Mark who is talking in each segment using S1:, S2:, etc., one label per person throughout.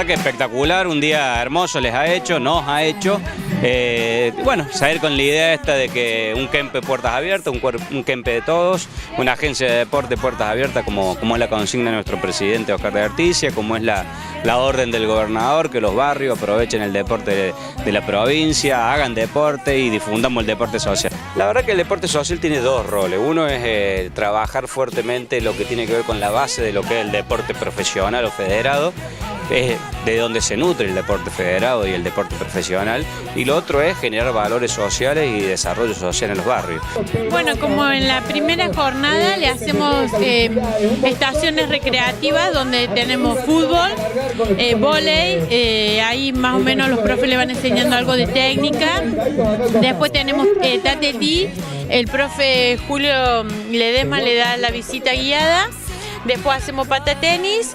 S1: verdad que espectacular, un día hermoso les ha hecho, nos ha hecho. Bueno, salir con la idea esta de que un Kempe puertas abiertas, un Kempe de todos, una agencia de deporte puertas abiertas como es la consigna de nuestro presidente Oscar de Articia, como es la orden del gobernador, que los barrios aprovechen el deporte de la provincia, hagan deporte y difundamos el deporte social. La verdad que el deporte social tiene dos roles, uno es trabajar fuertemente lo que tiene que ver con la base de lo que es el deporte profesional o federado, es de donde se nutre el deporte federado y el deporte profesional, y lo otro es generar valores sociales y desarrollo social en los barrios.
S2: Bueno, como en la primera jornada le hacemos estaciones recreativas donde tenemos fútbol, vóley, ahí más o menos los profes le van enseñando algo de técnica. Después tenemos tatetí, el profe Julio Ledesma le da la visita guiada. Después hacemos patatenis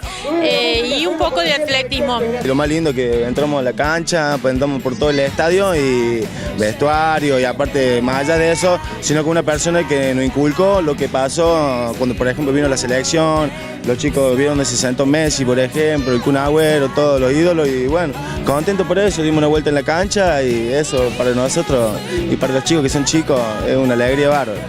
S2: y un poco de atletismo.
S3: Lo más lindo es que entramos a la cancha, pues entramos por todo el estadio y vestuario, y aparte, más allá de eso, sino que una persona que nos inculcó lo que pasó cuando, por ejemplo, vino la selección, los chicos vieron donde se sentó Messi, por ejemplo, el Kun Agüero, todos los ídolos, y bueno, contento por eso, dimos una vuelta en la cancha y eso para nosotros y para los chicos que son chicos es una alegría bárbara.